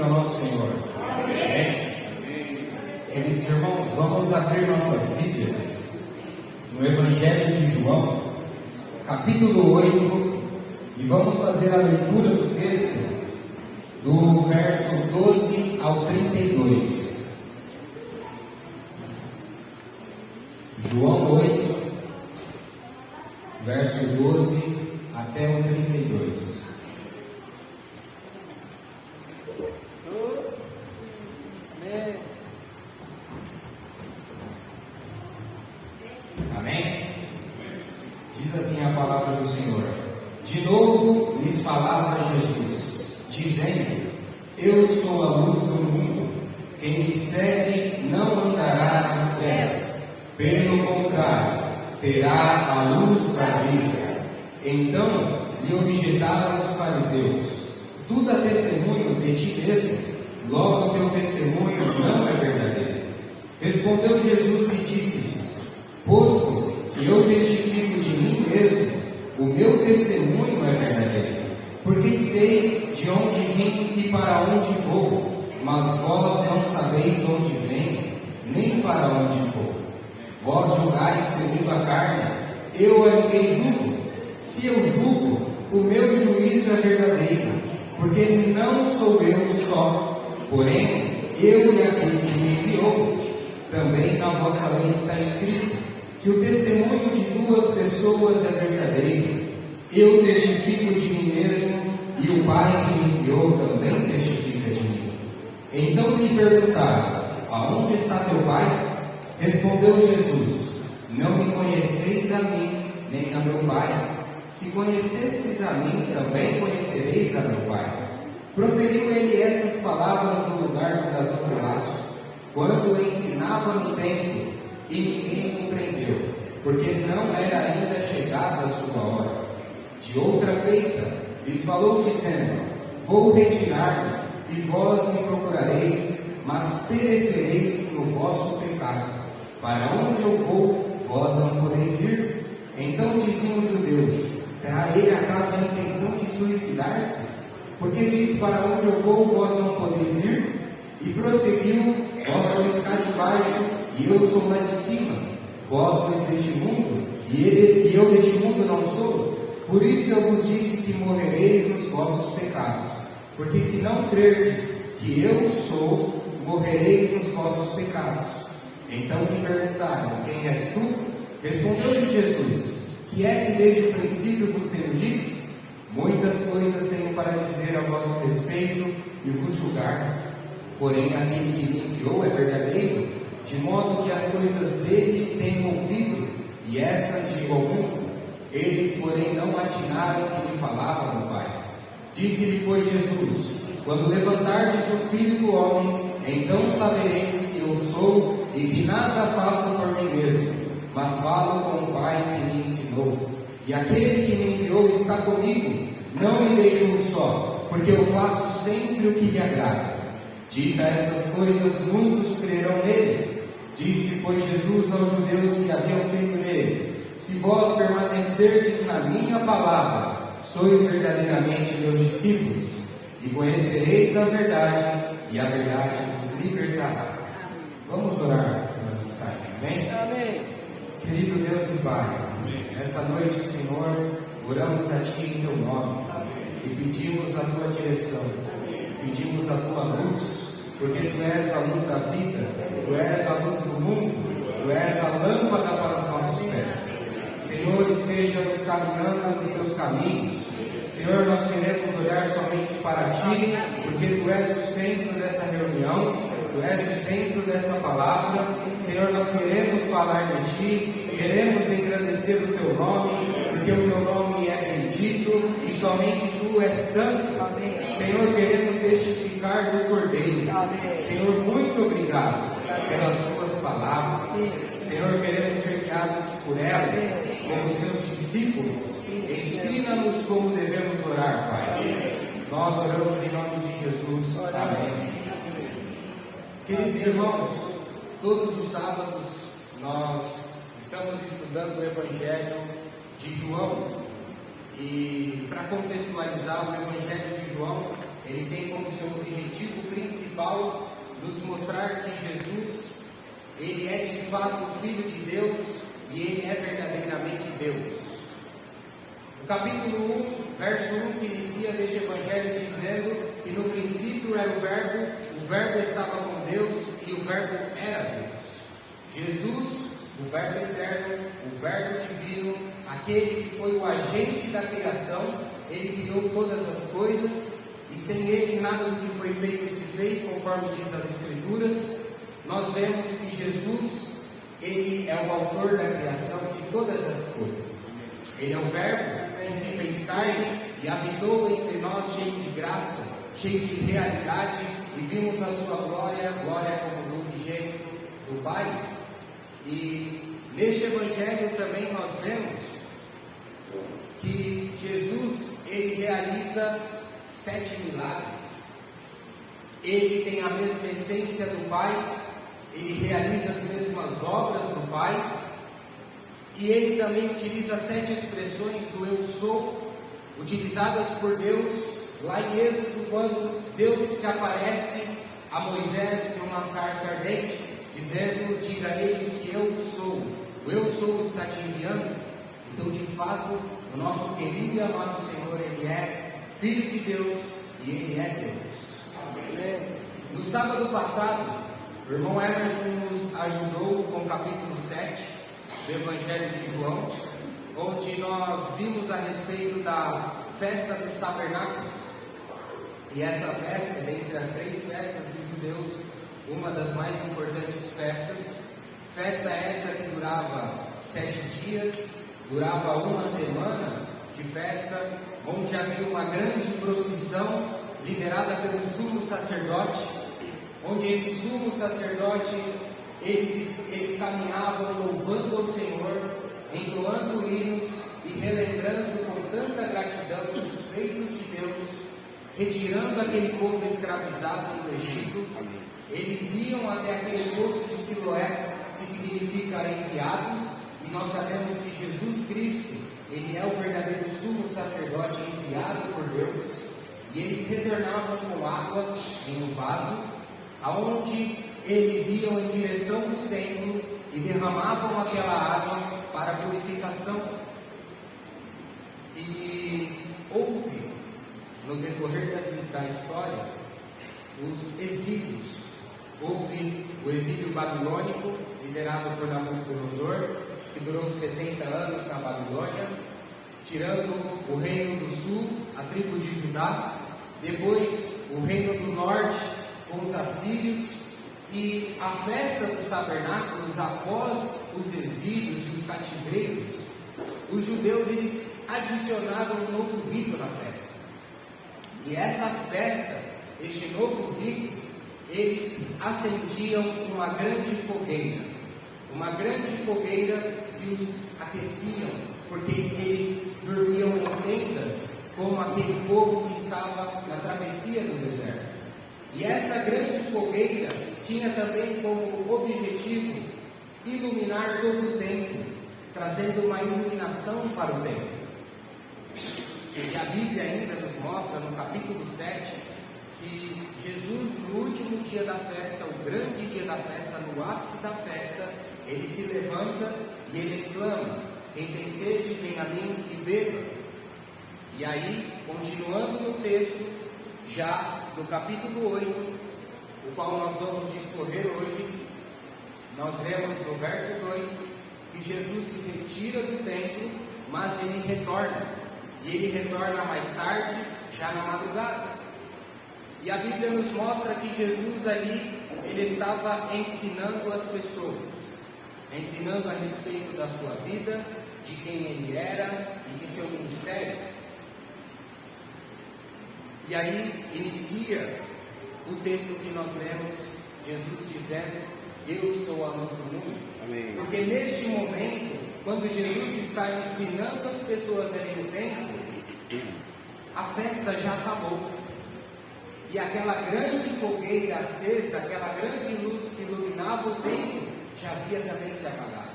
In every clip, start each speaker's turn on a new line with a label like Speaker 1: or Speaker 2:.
Speaker 1: ao nosso Senhor. Amém. Queridos irmãos, vamos abrir nossas Bíblias no Evangelho de João, capítulo 8, e vamos fazer a leitura do texto do verso 12 ao 32. João 8, verso 12 até o 32. Amém? Diz assim a palavra do Senhor: De novo lhes falava Jesus, dizendo: Eu sou a luz do mundo. Quem me segue não andará nas trevas, pelo contrário, terá a luz da vida. Então lhe objetaram os fariseus: Tu dá testemunho de ti mesmo, logo teu testemunho não é verdadeiro. Respondeu Jesus e disse-lhes: Posto que eu testifico de mim mesmo, o meu testemunho é verdadeiro, porque sei de onde vim e para onde vou, mas vós não sabeis de onde venho, nem para onde vou. Vós julgais segundo a carne, eu a ninguém julgo. Se eu julgo, o meu juízo é verdadeiro, porque não sou eu só, porém eu e aquele que me enviou. Também na vossa lei está escrito que o testemunho de duas pessoas é verdadeiro. Eu testifico de mim mesmo, e o Pai que me enviou também testifica de mim. Então lhe perguntaram: Aonde está teu Pai? Respondeu Jesus: Não me conheceis a mim, nem a meu Pai. Se conhecesseis a mim, também conhecereis a meu Pai. Proferiu ele essas palavras no lugar do gasofilaço, quando ensinava no templo, e ninguém compreendeu, porque não era ainda chegada a sua hora. De outra feita, lhes falou dizendo: Vou retirar-me, e vós me procurareis, mas perecereis no vosso pecado. Para onde eu vou, vós não podeis ir. Então diziam os judeus: Terá ele acaso a intenção de suicidar-se? Porque diz: Para onde eu vou, vós não podeis ir? E prosseguiu: Vós sois cá de baixo, e eu sou lá de cima. Vós sois deste mundo, e eu deste mundo não sou. Por isso eu vos disse que morrereis nos vossos pecados. Porque se não crerdes que eu sou, morrereis nos vossos pecados. Então lhe perguntaram: Quem és tu? Respondeu-lhe Jesus: Que é que desde o princípio vos tenho dito? Muitas coisas tenho para dizer a vosso respeito e vos julgar. Porém aquele que me enviou é verdadeiro, de modo que as coisas dele tenho ouvido, e essas digo ao mundo. Eles, porém, não atinaram que lhe falava no Pai. Disse-lhe, pois, Jesus: Quando levantardes o Filho do Homem, então sabereis que eu sou, e que nada faço por mim mesmo, mas falo com o Pai que me ensinou. E aquele que me enviou está comigo, não me deixou só, porque eu faço sempre o que lhe agrada. Dita estas coisas, muitos crerão nele. Disse, pois, Jesus aos judeus que haviam crido nele: Se vós permanecerdes na minha palavra, sois verdadeiramente meus discípulos, e conhecereis a verdade, e a verdade vos libertará. Vamos orar pela mensagem, amém?
Speaker 2: Amém.
Speaker 1: Querido Deus e Pai, nesta noite, Senhor, oramos a Ti em Teu nome, e pedimos a Tua direção, pedimos a Tua luz, porque Tu és a luz da vida, Tu és a luz do mundo, Tu és a lâmpada para os nossos pés. Senhor, esteja nos caminhando nos Teus caminhos. Senhor, nós queremos olhar somente para Ti, porque Tu és o centro dessa reunião, Tu és o centro dessa palavra. Senhor, nós queremos falar de Ti, queremos engrandecer o Teu nome, porque o Teu nome é bendito e somente Tu és santo.
Speaker 2: Amém.
Speaker 1: Senhor, queremos testificar do Cordeiro.
Speaker 2: Amém.
Speaker 1: Senhor, muito obrigado pelas Tuas palavras. Senhor, queremos ser guiados por elas, como Seus discípulos. Ensina-nos como devemos orar, Pai. Nós oramos em nome de Jesus. Amém. Queridos irmãos, todos os sábados nós estamos estudando o Evangelho de João. E para contextualizar, o Evangelho de João, ele tem como seu como objetivo principal nos mostrar que Jesus, Ele é de fato o Filho de Deus e Ele é verdadeiramente Deus. O capítulo 1, verso 1 se inicia deste evangelho dizendo que no princípio era o Verbo estava com Deus e o Verbo era Deus. Jesus, o Verbo eterno, o Verbo divino, aquele que foi o agente da criação, Ele criou todas as coisas e sem Ele nada do que foi feito se fez, conforme diz as Escrituras. Nós vemos que Jesus, Ele é o autor da criação de todas as coisas. Ele é o Verbo que se fez carne e habitou entre nós cheio de graça, cheio de realidade, e vimos a sua glória, glória como do unigênito do Pai. E neste Evangelho também nós vemos que Jesus, Ele realiza 7 milagres. Ele tem a mesma essência do Pai, Ele realiza as mesmas obras do Pai, e Ele também utiliza 7 expressões do eu sou, utilizadas por Deus lá em Êxodo, quando Deus se aparece a Moisés numa sarça ardente, dizendo: diga a eles que eu sou, o eu sou está te enviando. Então, de fato, o nosso querido e amado Senhor, Ele é Filho de Deus e Ele é Deus. Amém. No sábado passado, o irmão Emerson nos ajudou com o capítulo 7 do Evangelho de João, onde nós vimos a respeito da festa dos tabernáculos. E essa festa, dentre as 3 festas dos judeus, uma das mais importantes festas. Festa essa que durava 7 dias, durava uma semana de festa, onde havia uma grande procissão liderada pelo sumo sacerdote, onde esse sumo sacerdote, eles caminhavam louvando ao Senhor, entoando hinos e relembrando com tanta gratidão os feitos de Deus, retirando aquele povo escravizado do Egito. Eles iam até aquele poço de Siloé, que significa enviado, e nós sabemos que Jesus Cristo, Ele é o verdadeiro sumo sacerdote enviado por Deus, e eles retornavam com água em um vaso, aonde eles iam em direção do templo e derramavam aquela água para a purificação. E houve, no decorrer da história, os exílios. Houve o exílio babilônico, liderado por Nabucodonosor, que durou 70 anos na Babilônia, tirando o reino do sul, a tribo de Judá, depois o reino do norte com os assírios, e a festa dos tabernáculos, após os exílios e os cativeiros, os judeus eles adicionaram um novo rito na festa. E essa festa, este novo rito, eles acendiam uma grande fogueira que os aqueciam, porque eles dormiam em tendas, como aquele povo que estava na travessia do deserto. E essa grande fogueira tinha também como objetivo iluminar todo o templo, trazendo uma iluminação para o templo. E a Bíblia ainda nos mostra no capítulo 7 que Jesus, no último dia da festa, o grande dia da festa, no ápice da festa, Ele se levanta e Ele exclama: quem tem sede, vem a mim e beba. E aí, continuando no texto, já no capítulo 8, o qual nós vamos discorrer hoje, nós vemos no verso 2 que Jesus se retira do templo, mas Ele retorna. E Ele retorna mais tarde, já na madrugada. E a Bíblia nos mostra que Jesus ali, Ele estava ensinando as pessoas, ensinando a respeito da sua vida, de quem Ele era e de seu ministério. E aí inicia o texto que nós lemos, Jesus dizendo: eu sou a luz do mundo. Amém. Porque neste momento, quando Jesus está ensinando as pessoas ali no templo, a festa já acabou. E aquela grande fogueira acesa, aquela grande luz que iluminava o templo, já havia também se apagado.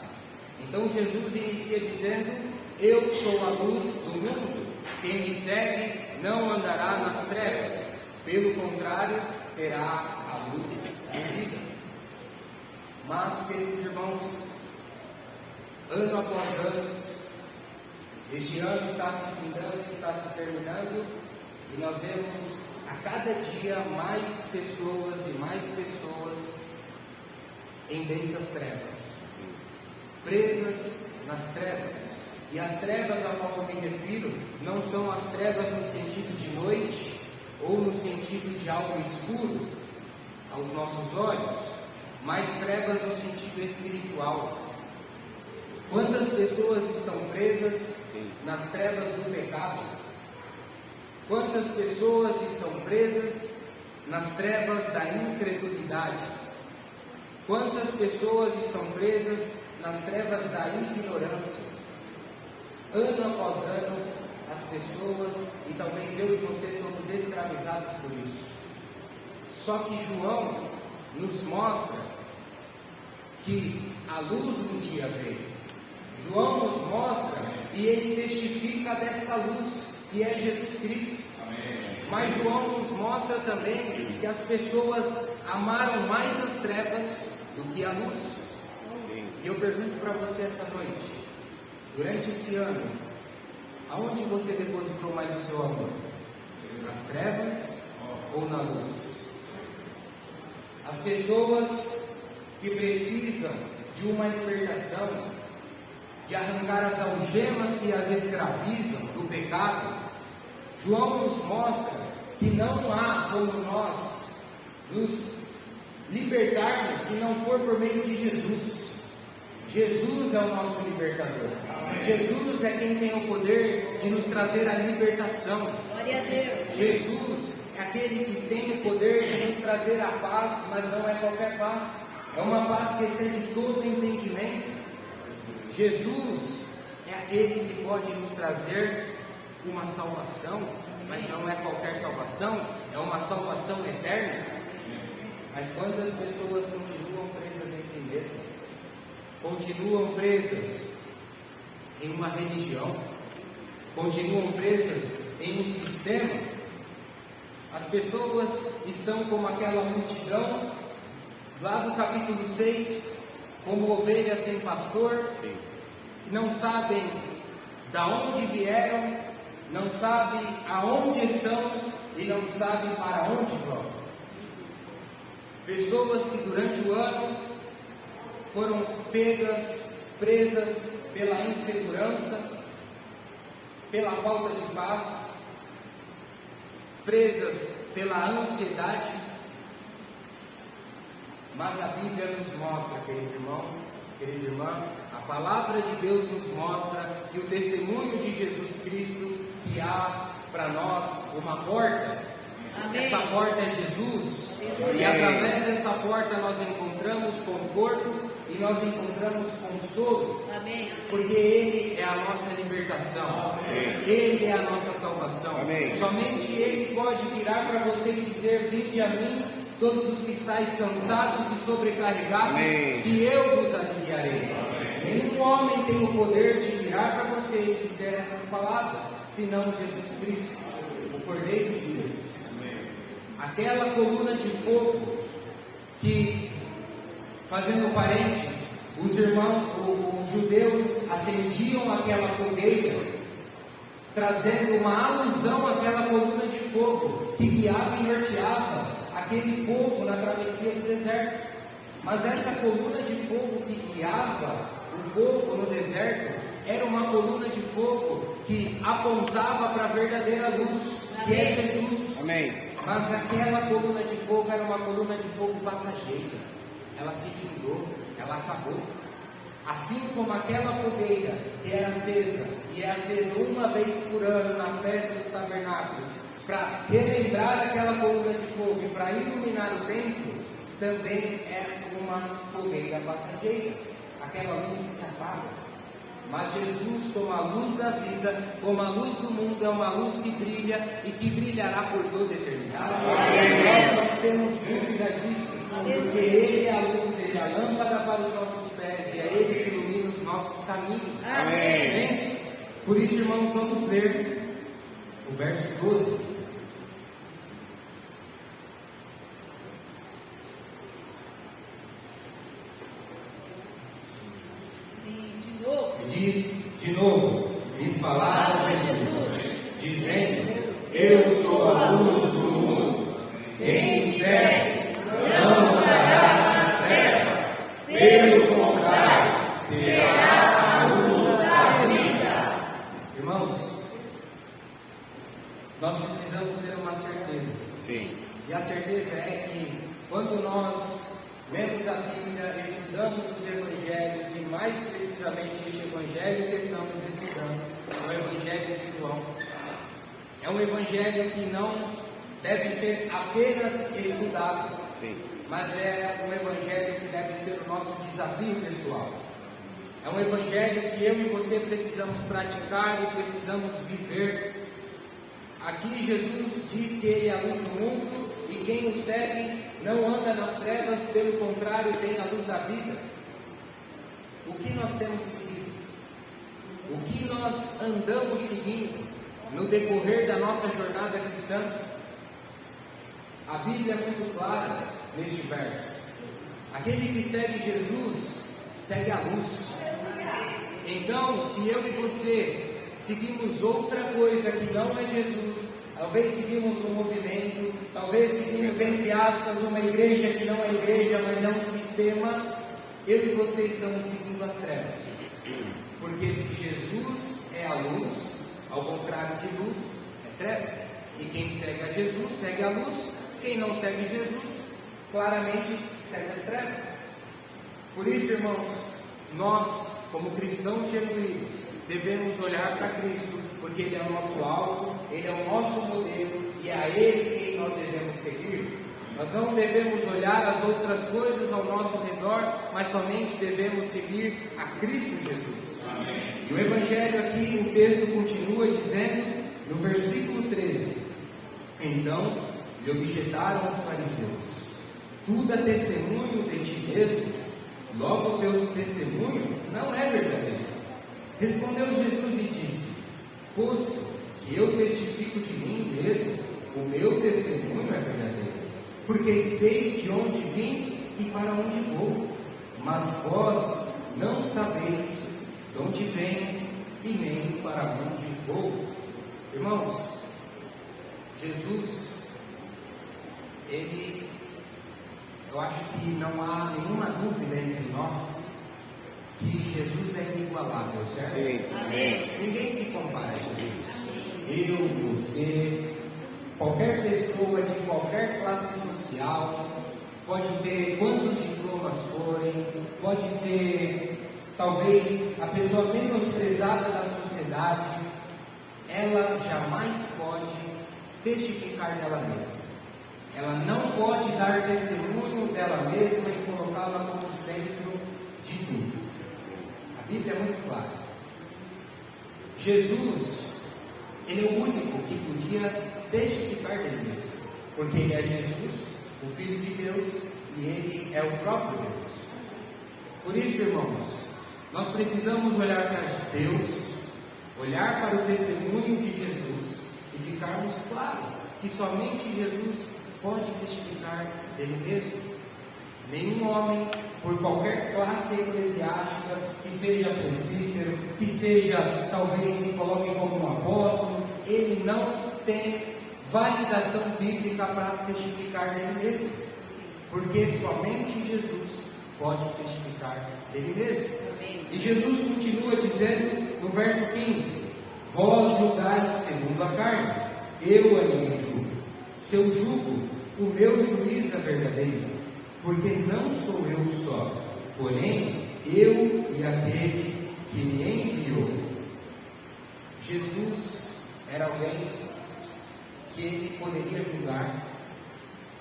Speaker 1: Então Jesus inicia dizendo: eu sou a luz do mundo, quem me segue não andará nas trevas, Pelo contrário, terá a luz da vida. Mas, queridos irmãos, ano após ano, este ano está se findando, está se terminando, e nós vemos a cada dia mais pessoas e mais pessoas em densas trevas, presas nas trevas. E as trevas a qual eu me refiro não são as trevas no sentido de noite ou no sentido de algo escuro aos nossos olhos, mas trevas no sentido espiritual. Quantas pessoas estão presas nas trevas do pecado? Quantas pessoas estão presas nas trevas da incredulidade? Quantas pessoas estão presas nas trevas da ignorância? Ano após ano, as pessoas, e talvez eu e você, somos escravizados por isso. Só que João nos mostra que a luz um dia veio. João nos mostra e ele testifica desta luz, que é Jesus Cristo. Amém. Mas João nos mostra também que as pessoas amaram mais as trevas do que a luz. Amém. E eu pergunto para você essa noite, durante esse ano, aonde você depositou mais o seu amor? Nas trevas ou na luz? As pessoas que precisam de uma libertação, de arrancar as algemas que as escravizam do pecado, João nos mostra que não há como nós nos libertarmos se não for por meio de Jesus. Jesus é o nosso libertador. Amém. Jesus é quem tem o poder de nos trazer a libertação. Glória a Deus. Jesus é aquele que tem o poder de nos trazer a paz, mas não é qualquer paz. É uma paz que excede todo entendimento. Jesus é aquele que pode nos trazer uma salvação, mas não é qualquer salvação, é uma salvação eterna. Mas quantas pessoas continuam presas em si mesmas? Continuam presas em uma religião? Continuam presas em um sistema? As pessoas estão como aquela multidão lá do capítulo 6, como ovelhas sem pastor. Sim. Não sabem da onde vieram, não sabem aonde estão e não sabem para onde vão. Pessoas que durante o ano foram presas pela insegurança, pela falta de paz, presas pela ansiedade. Mas a Bíblia nos mostra, querido irmão, querida irmã, a palavra de Deus nos mostra que o testemunho de Jesus Cristo, que há para nós uma porta. Amém. Essa porta é Jesus. Amém. E através dessa porta nós encontramos conforto e nós encontramos consolo. Amém. Porque Ele é a nossa libertação. Amém. Ele é a nossa salvação. Amém. Somente Ele pode virar para você e dizer: vinde a mim, todos os que estáis cansados e sobrecarregados, amém, que eu vos aliviarei. Nenhum homem tem o poder de virar para você e dizer essas palavras, senão Jesus Cristo, o Cordeiro de Deus. Amém. Aquela coluna de fogo que, fazendo parênteses, os judeus acendiam aquela fogueira, trazendo uma alusão àquela coluna de fogo que guiava e norteava aquele povo na travessia do deserto. Mas essa coluna de fogo que guiava o povo no deserto era uma coluna de fogo que apontava para a verdadeira luz, que é Jesus. Amém. Mas aquela coluna de fogo era uma coluna de fogo passageira. Ela se findou, ela acabou. Assim como aquela fogueira que era acesa, e é acesa uma vez por ano na festa dos tabernáculos, para relembrar aquela coluna de fogo e para iluminar o templo, também é uma fogueira passageira. Aquela luz se apaga. Mas Jesus, como a luz da vida, como a luz do mundo, é uma luz que brilha e que brilhará por toda a eternidade. Nós não temos dúvida disso, porque Ele é a luz, Ele é a lâmpada para os nossos pés e é Ele que ilumina os nossos caminhos. Amém. Amém? Por isso, irmãos, vamos ler o verso 12. lhes falava Jesus, dizendo: Eu sou a luz do mundo. Quem me segue não andará nas trevas, pelo contrário, terá a luz da vida. Irmãos, nós precisamos ter uma certeza.
Speaker 2: Sim.
Speaker 1: E a certeza é que quando nós lemos a Bíblia, estudamos os Evangelhos, e mais precisamente este Evangelho que estamos estudando, é o Evangelho de João. É um Evangelho que não deve ser apenas estudado,
Speaker 2: Sim.
Speaker 1: mas é um Evangelho que deve ser o nosso desafio pessoal. É um Evangelho que eu e você precisamos praticar e precisamos viver. Aqui Jesus diz que Ele é a luz do mundo, e quem o segue não anda nas trevas, pelo contrário, tem a luz da vida. O que nós temos seguido? O que nós andamos seguindo no decorrer da nossa jornada cristã? A Bíblia é muito clara neste verso. Aquele que segue Jesus, segue a luz. Então, se eu e você seguimos outra coisa que não é Jesus, talvez seguimos um movimento, talvez seguimos, entre aspas, uma igreja que não é igreja, mas é um sistema, eu e você estamos seguindo as trevas. Porque se Jesus é a luz, ao contrário de luz, é trevas. E quem segue a Jesus, segue a luz. Quem não segue Jesus, claramente segue as trevas. Por isso, irmãos, nós, como cristãos genuínos, devemos olhar para Cristo, porque Ele é o nosso alvo, Ele é o nosso modelo, e é a Ele quem nós devemos seguir. Nós não devemos olhar as outras coisas ao nosso redor, mas somente devemos seguir a Cristo Jesus. Amém. E o Evangelho aqui, o texto continua dizendo, no versículo 13: Então lhe objetaram os fariseus: Tu dá testemunho de ti mesmo, logo o teu testemunho não é verdadeiro. Respondeu Jesus e disse: Posto que eu testifico de mim mesmo, o meu testemunho é verdadeiro, porque sei de onde vim e para onde vou, mas vós não sabeis de onde venho e nem para onde vou. Irmãos, Jesus, eu acho que não há nenhuma dúvida entre nós que Jesus é inigualável, certo?
Speaker 2: Sim.
Speaker 1: Amém. Ninguém se compara a Jesus. Eu, você, qualquer pessoa de qualquer classe social, pode ter quantos diplomas forem, pode ser talvez a pessoa menosprezada da sociedade, ela jamais pode testificar dela mesma. Ela não pode dar testemunho dela mesma e colocá-la como centro de tudo. A Bíblia é muito clara. Jesus, Ele é o único que podia testificar dele mesmo, porque Ele é Jesus, o Filho de Deus, e Ele é o próprio Deus. Por isso, irmãos, nós precisamos olhar para Deus, olhar para o testemunho de Jesus e ficarmos claros que somente Jesus pode testificar dele mesmo. Nenhum homem, por qualquer classe eclesiástica, que seja presbítero, que seja, talvez se coloque como um apóstolo, ele não tem validação bíblica para testificar dele mesmo, porque somente Jesus pode testificar dele mesmo. E Jesus continua dizendo no verso 15: Vós julgais segundo a carne, eu a ninguém julgo. Se eu julgo, o meu juízo é verdadeiro, porque não sou eu só, porém eu e aquele que me enviou. Jesus era alguém que ele poderia julgar.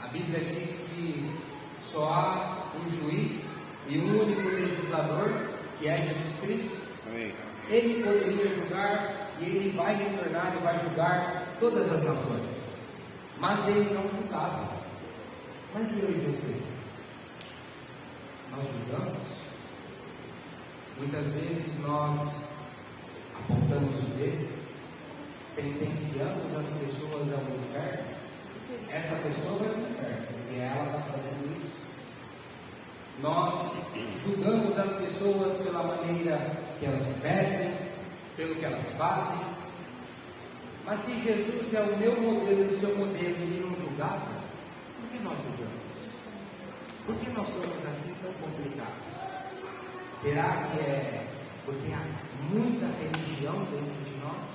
Speaker 1: A Bíblia diz que só há um juiz e um único legislador, que é Jesus Cristo.
Speaker 2: Amém.
Speaker 1: Ele poderia julgar, e ele vai retornar e vai julgar todas as nações. Mas ele não julgava. Mas eu e você? Nós julgamos? Muitas vezes nós apontamos o dedo, sentenciamos as pessoas ao inferno. Essa pessoa vai para o inferno, porque ela está fazendo isso. Nós julgamos as pessoas pela maneira que elas vestem, pelo que elas fazem. Mas se Jesus é o meu modelo e o seu modelo, ele não julgava, por que nós julgamos? Por que nós somos assim tão complicados? Será que é porque há muita religião dentro de nós?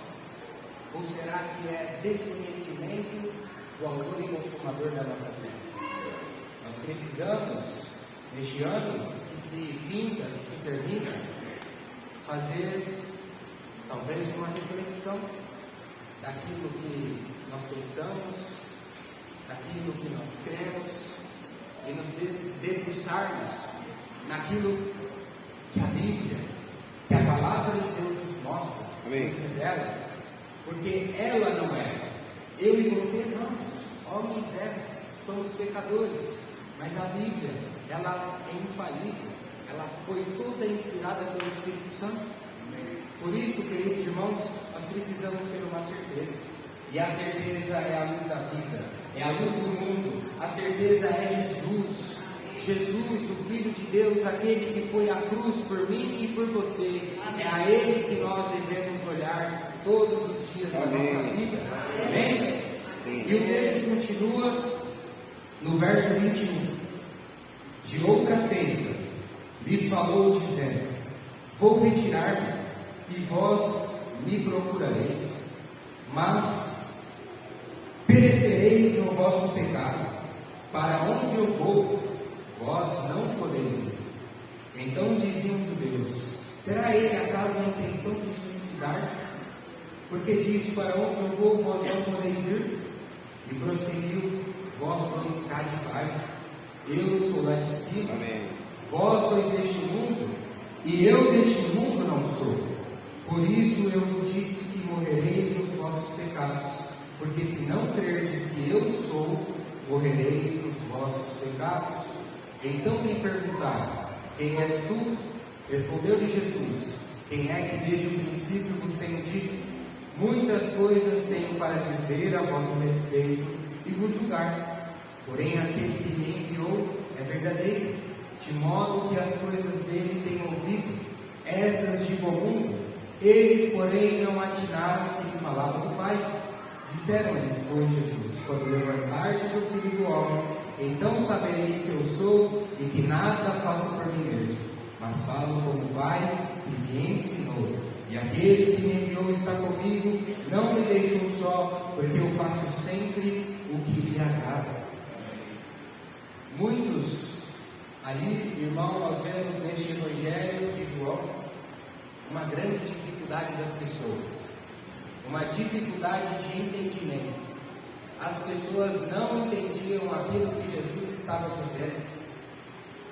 Speaker 1: Ou será que é desconhecimento do autor e consumador da nossa fé? Nós precisamos, neste ano que se finda, que se termina, fazer talvez uma reflexão daquilo que nós pensamos, daquilo que nós cremos, e nos debruçarmos naquilo que a Bíblia, que a palavra de Deus nos mostra, nos revela, porque ela não erra. Eu e você erramos, homens erram, somos pecadores, mas a Bíblia, ela é infalível, ela foi toda inspirada pelo Espírito Santo. Por isso, queridos irmãos, nós precisamos ter uma certeza, e a certeza é a luz da vida, é a luz do mundo. A certeza é Jesus, Jesus, o Filho de Deus, aquele que foi à cruz por mim e por você. É a Ele que nós devemos olhar todos os dias da nossa vida. Amém? E o texto continua no verso 21. De outra feita lhes falou dizendo: vou retirar-me e vós me procurareis, mas perecereis no vosso pecado. Para onde eu vou, vós não podeis ir. Então diziam os judeus: terá ele acaso a intenção de suicidar-se? Porque diz: para onde eu vou, vós não podeis ir. E prosseguiu: vós sois cá de baixo, eu sou lá de cima. Amém. Vós sois deste mundo, e eu deste mundo não sou. Por isso eu vos disse que morrereis nos vossos pecados, porque se não crerdes que eu sou, morrereis nos vossos pecados. Então me perguntaram: quem és tu? Respondeu-lhe Jesus: quem é que desde o princípio vos tenho dito? Muitas coisas tenho para dizer a vosso respeito e vos julgar. Porém aquele que me enviou é verdadeiro, de modo que as coisas dele tenho ouvido, essas digo ao mundo. Eles, porém, não atinaram que lhe falava do Pai. Disseram-lhes, pois, Jesus: quando levantardes o Filho do Homem, então sabereis que eu sou e que nada faço por mim mesmo, mas falo como o Pai que me ensinou. E aquele que me enviou está comigo, não me deixou só, porque eu faço sempre o que lhe agrada. Muitos ali, irmão, nós vemos neste Evangelho de João uma grande dificuldade das pessoas, uma dificuldade de entendimento. As pessoas não entendiam aquilo que Jesus estava dizendo.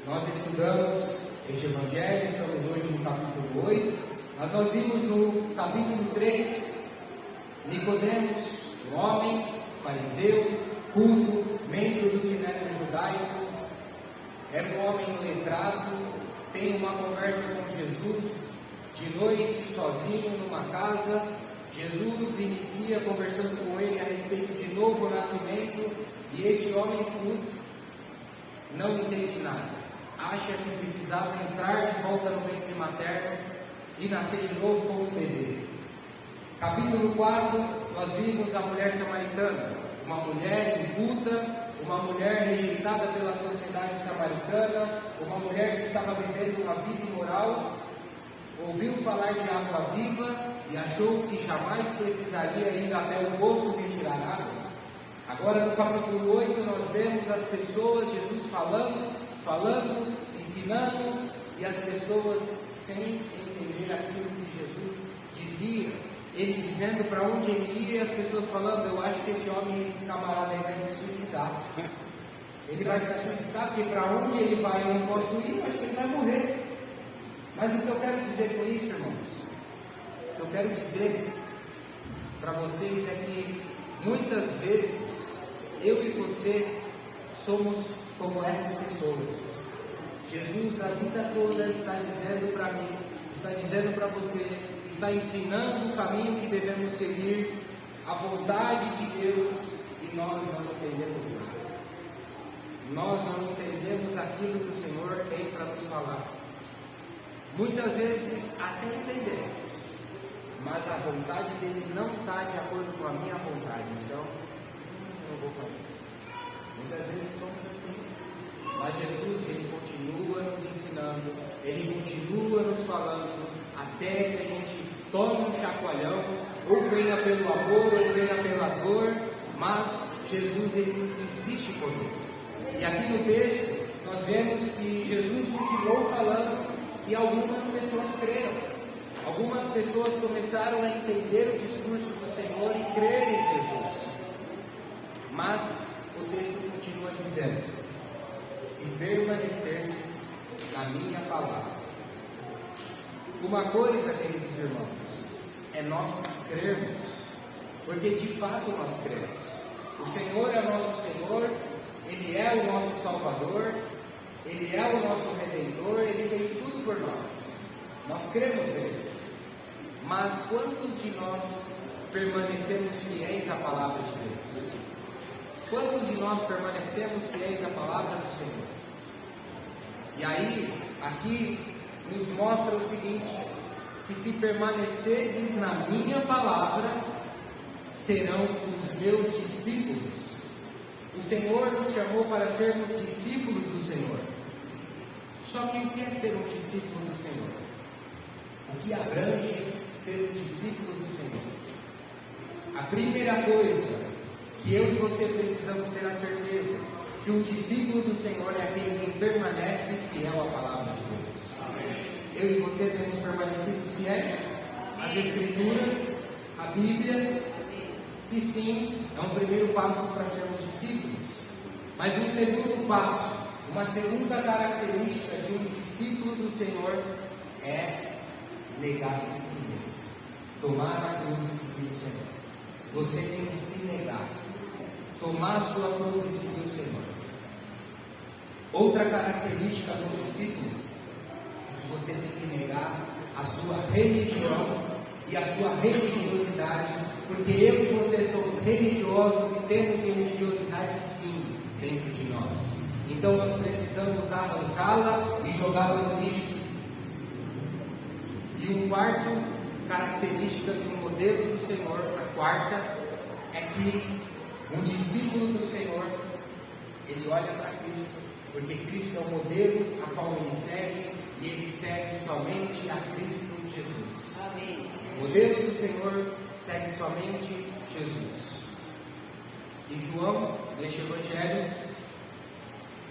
Speaker 1: Nós estudamos este Evangelho, estamos hoje no capítulo 8, mas nós vimos no capítulo 3, Nicodemos, um homem fariseu, culto, membro do Sinédrio judaico, era um homem letrado, tem uma conversa com Jesus, de noite, sozinho, numa casa. Jesus inicia conversando com ele a respeito de novo nascimento, e este homem culto não entende nada, acha que precisava entrar de volta no ventre materno e nascer de novo como um bebê. Capítulo 4, nós vimos a mulher samaritana, uma mulher inculta, uma mulher rejeitada pela sociedade samaritana, uma mulher que estava vivendo uma vida imoral, ouviu falar de água viva e achou que jamais precisaria ir até o poço retirar água. Agora no capítulo 8 nós vemos as pessoas, Jesus falando, ensinando, e as pessoas sem entender aquilo que Jesus dizia. Ele dizendo para onde ele ia, e as pessoas falando: eu acho que esse homem, esse camarada aí vai se suicidar. Ele vai se suicidar porque para onde ele vai eu não posso ir, eu acho que ele vai morrer. Mas o que eu quero dizer com isso, irmãos, eu quero dizer para vocês é que muitas vezes eu e você somos como essas pessoas. Jesus a vida toda está dizendo para mim, está dizendo para você, está ensinando o caminho que devemos seguir, a vontade de Deus, e nós não entendemos nada. Nós não entendemos aquilo que o Senhor tem para nos falar. Muitas vezes até entendemos, mas a vontade dele não está de acordo com a minha vontade, então eu não vou fazer. Muitas vezes somos assim, mas Jesus, ele continua nos ensinando, ele continua nos falando, até que a gente tome um chacoalhão, ou venha pelo amor, ou venha pela dor, mas Jesus, ele insiste conosco. E aqui no texto, nós vemos que Jesus continuou falando e algumas pessoas creram. Algumas pessoas começaram a entender o discurso do Senhor e crer em Jesus. Mas o texto continua dizendo: se permanecerdes na minha palavra. Uma coisa, queridos irmãos, é nós crermos, porque de fato nós cremos. O Senhor é nosso Senhor, Ele é o nosso Salvador, Ele é o nosso Redentor, Ele fez tudo por nós. Nós cremos nele. Mas quantos de nós permanecemos fiéis à palavra de Deus? Quantos de nós permanecemos fiéis à palavra do Senhor? E aí, aqui nos mostra o seguinte: que se permanecerdes na minha palavra, serão os meus discípulos. O Senhor nos chamou para sermos discípulos do Senhor. Só que o que é ser um discípulo do Senhor? O que abrange ser um discípulo do Senhor? A primeira coisa que eu e você precisamos ter a certeza que um discípulo do Senhor é aquele que permanece fiel à palavra de Deus. Amém. Eu e você temos permanecido fiéis às Escrituras, à Bíblia? Se sim, é um primeiro passo para sermos discípulos. Mas um segundo passo, uma segunda característica de um discípulo do Senhor é negar-se a si mesmo, tomar a cruz e seguir o Senhor. Você tem que se negar, tomar a sua cruz e seguir o Senhor. Outra característica do discípulo é que você tem que negar a sua religião e a sua religiosidade, porque eu e você somos religiosos e temos religiosidade sim dentro de nós. Então nós precisamos arrancá-la e jogá-la no lixo. E um quarto característica de um modelo do Senhor, a quarta, é que um discípulo do Senhor, ele olha para Cristo, porque Cristo é o modelo a qual ele segue, e ele segue somente a Cristo Jesus. Amém. O modelo do Senhor segue somente Jesus. Em João, neste Evangelho,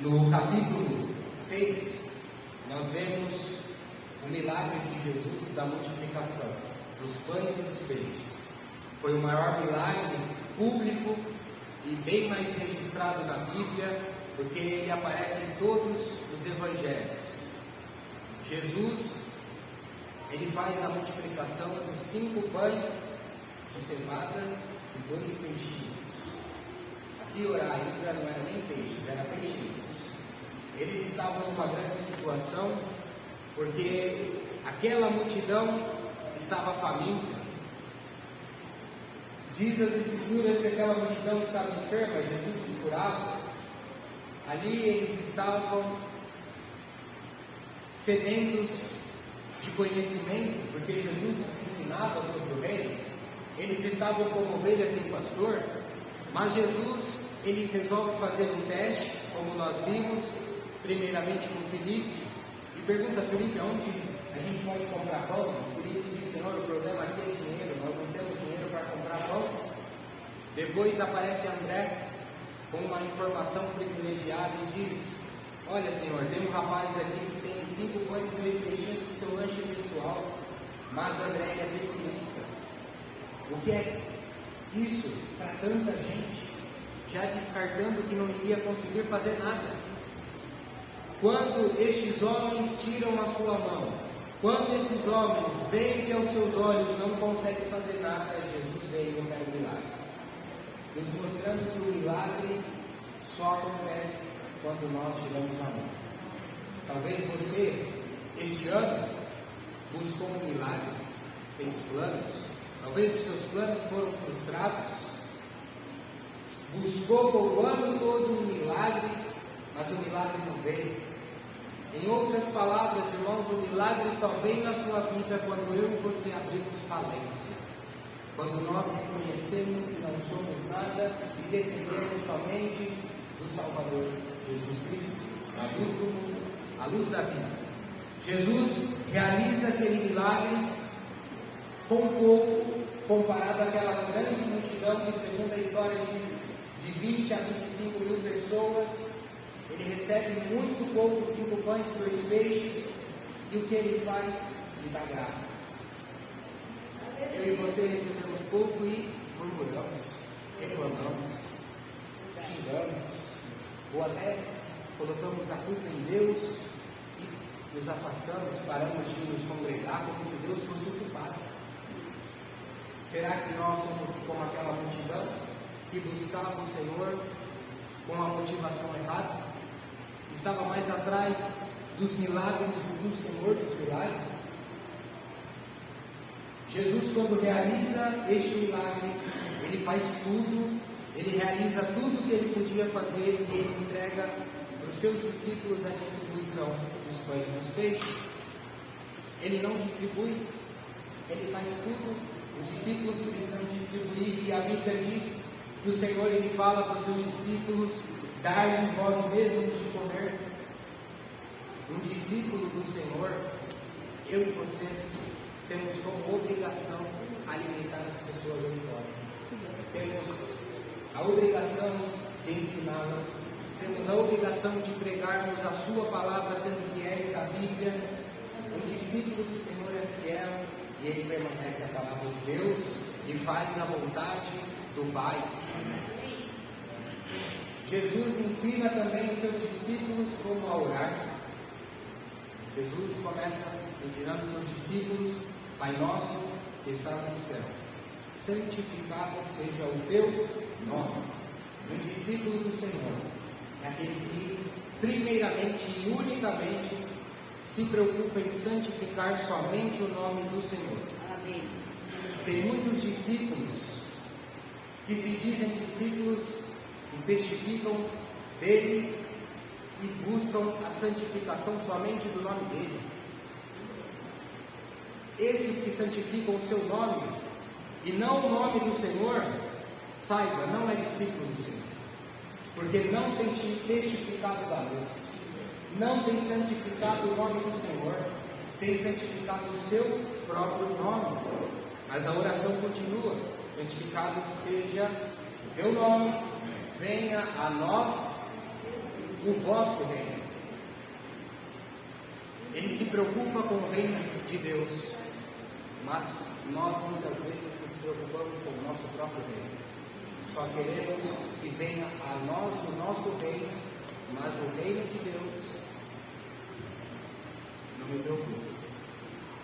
Speaker 1: no capítulo 6, nós vemos o milagre de Jesus da multiplicação dos pães e dos peixes. Foi o maior milagre público e bem mais registrado na Bíblia, porque ele aparece em todos os evangelhos. Jesus, ele faz a multiplicação dos 5 pães de cevada e 2 peixinhos. A piorar ainda não eram nem peixes, eram peixinhos. Eles estavam numa grande situação, porque aquela multidão estava faminta. Diz as Escrituras que aquela multidão estava enferma, Jesus os curava. Ali eles estavam sedentos de conhecimento, porque Jesus os ensinava sobre o reino. Eles estavam como ovelhas sem pastor, mas Jesus, ele resolve fazer um teste, como nós vimos, primeiramente com Filipe, e pergunta a Filipe onde a gente pode comprar pão. Filipe diz: Senhor, o problema aqui é dinheiro, nós não temos dinheiro para comprar pão. Depois aparece André com uma informação privilegiada e diz: olha, Senhor, tem um rapaz ali que tem 5 pães e 2 peixinhos do seu lanche pessoal, mas André é pessimista. O que é isso para tanta gente, já descartando que não iria conseguir fazer nada? Quando estes homens tiram a sua mão, quando esses homens veem que aos seus olhos não conseguem fazer nada, Jesus veio e opera o milagre, nos mostrando que o milagre só acontece quando nós tiramos a mão. Talvez você, este ano, buscou um milagre, fez planos, talvez os seus planos foram frustrados, buscou por o ano todo um milagre, mas o milagre não veio. Em outras palavras, irmãos, o milagre só vem na sua vida quando eu e você abrimos falência. Quando nós reconhecemos que não somos nada e dependemos somente do Salvador, Jesus Cristo, a luz do mundo, a luz da vida. Jesus realiza aquele milagre com pouco, comparado àquela grande multidão que, segundo a história diz, de 20 a 25 mil pessoas. Ele recebe muito pouco, 5 pães e 2 peixes, e o que ele faz? Ele dá graças. Eu e você recebemos pouco e murmuramos, reclamamos, xingamos, ou até colocamos a culpa em Deus e nos afastamos, paramos de nos congregar como se Deus fosse o culpado. Será que nós somos como aquela multidão que buscava o Senhor com a motivação errada? Estava mais atrás dos milagres do que o Senhor dos milagres? Jesus, quando realiza este milagre, ele faz tudo, ele realiza tudo o que ele podia fazer e ele entrega para os seus discípulos a distribuição dos pães e dos peixes. Ele não distribui, ele faz tudo. Os discípulos precisam distribuir e a Bíblia diz que o Senhor ele fala para os seus discípulos: dar-lhe vós mesmos de comer. Um discípulo do Senhor, eu e você, temos como obrigação alimentar as pessoas ali fora. Temos a obrigação de ensiná-las. Temos a obrigação de pregarmos a sua palavra, sendo fiéis à Bíblia. Um discípulo do Senhor é fiel e ele permanece à palavra de Deus e faz a vontade do Pai. Jesus ensina também os seus discípulos como a orar. Jesus começa ensinando os seus discípulos: Pai nosso que estás no céu, santificado seja o teu nome. Um discípulo do Senhor é aquele que, primeiramente e unicamente, se preocupa em santificar somente o nome do Senhor. Amém. Tem muitos discípulos que se dizem discípulos e testificam dele e buscam a santificação somente do nome dele. Esses que santificam o seu nome e não o nome do Senhor, saiba, não é discípulo do Senhor, porque não tem testificado da luz, não tem santificado o nome do Senhor, tem santificado o seu próprio nome. Mas a oração continua: santificado seja o teu nome, venha a nós o vosso reino. Ele se preocupa com o reino de Deus, mas nós muitas vezes nos preocupamos com o nosso próprio reino. Só queremos que venha a nós o nosso reino, mas o reino de Deus não me preocupa.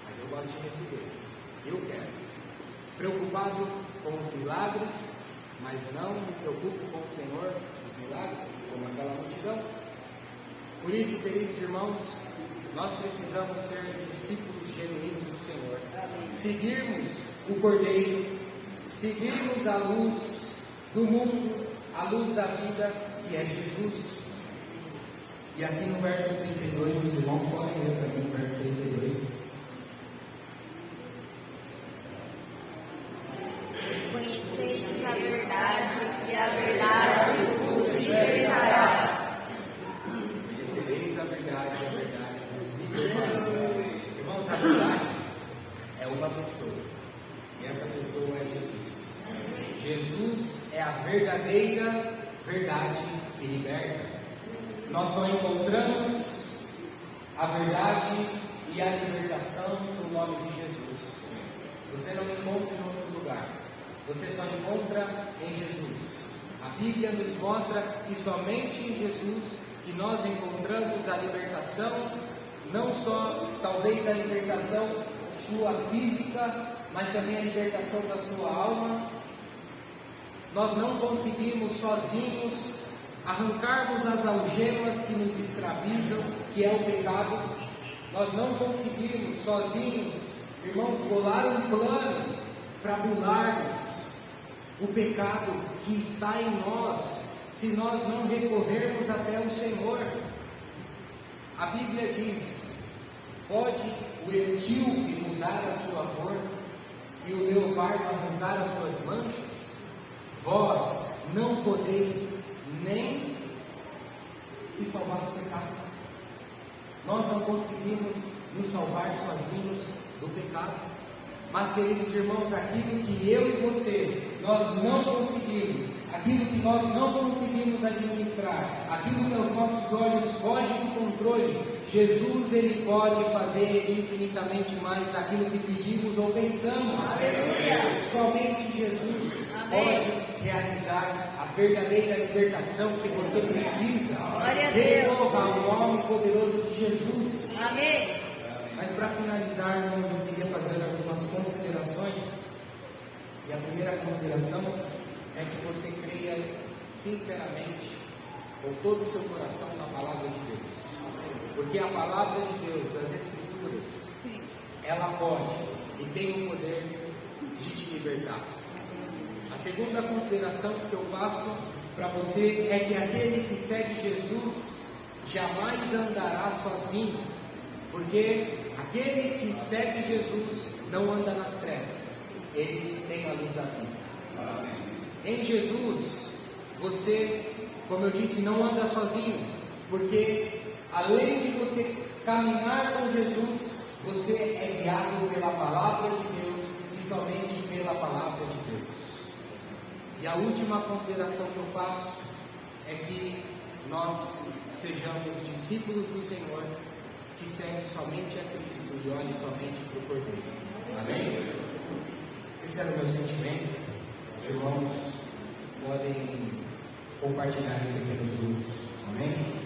Speaker 1: Mas eu gosto de receber, eu quero. Preocupado com os milagres, mas não me preocupo com o Senhor dos milagres, como aquela multidão. Por isso, queridos irmãos, nós precisamos ser discípulos genuínos do Senhor. Seguirmos o Cordeiro, seguirmos a luz do mundo, a luz da vida, que é Jesus. E aqui no verso 32, os irmãos podem ler para mim o verso 32.
Speaker 2: Conheceis a verdade, e a verdade vos libertará.
Speaker 1: Conhecereis a verdade, e a verdade vos libertará. Irmãos, a verdade é uma pessoa, e essa pessoa é Jesus. Jesus é a verdadeira verdade que liberta. Nós só encontramos a verdade e a libertação no nome de Jesus. Você não encontra em outro lugar, você só encontra em Jesus. A Bíblia nos mostra que somente em Jesus que nós encontramos a libertação, não só talvez a libertação sua física, mas também a libertação da sua alma. Nós não conseguimos sozinhos arrancarmos as algemas que nos escravizam, que é o pecado. Nós não conseguimos sozinhos, irmãos, bolar um plano para burlarmos o pecado que está em nós, se nós não recorrermos até o Senhor. A Bíblia diz: pode o etíope mudar a sua cor e o leopardo arrancar as suas manchas? Vós não podeis nem se salvar do pecado. Nós não conseguimos nos salvar sozinhos do pecado. Mas, queridos irmãos, aquilo que eu e você, nós não conseguimos, aquilo que nós não conseguimos administrar, aquilo que aos nossos olhos foge do controle, Jesus, Ele pode fazer infinitamente mais daquilo que pedimos ou pensamos. Aleluia. Somente Jesus pode realizar a verdadeira libertação que você precisa. Recorra ao nome poderoso de Jesus.
Speaker 2: Amém.
Speaker 1: Mas para finalizar, irmãos, eu queria fazer algumas considerações. E a primeira consideração é que você creia sinceramente, com todo o seu coração, na palavra de Deus. Porque a palavra de Deus, as Escrituras, ela pode e tem o poder de te libertar. A segunda consideração que eu faço para você é que aquele que segue Jesus jamais andará sozinho, porque aquele que segue Jesus não anda nas trevas, ele tem a luz da vida. Em Jesus, você, como eu disse, não anda sozinho, porque além de você caminhar com Jesus, você é guiado pela palavra de Deus e somente pela palavra de Deus. E a última consideração que eu faço é que nós sejamos discípulos do Senhor, que segue somente a Cristo e olhe somente para o Cordeiro. Amém? Esse era o meu sentimento. Os irmãos podem compartilhar em pequenos grupos. Amém?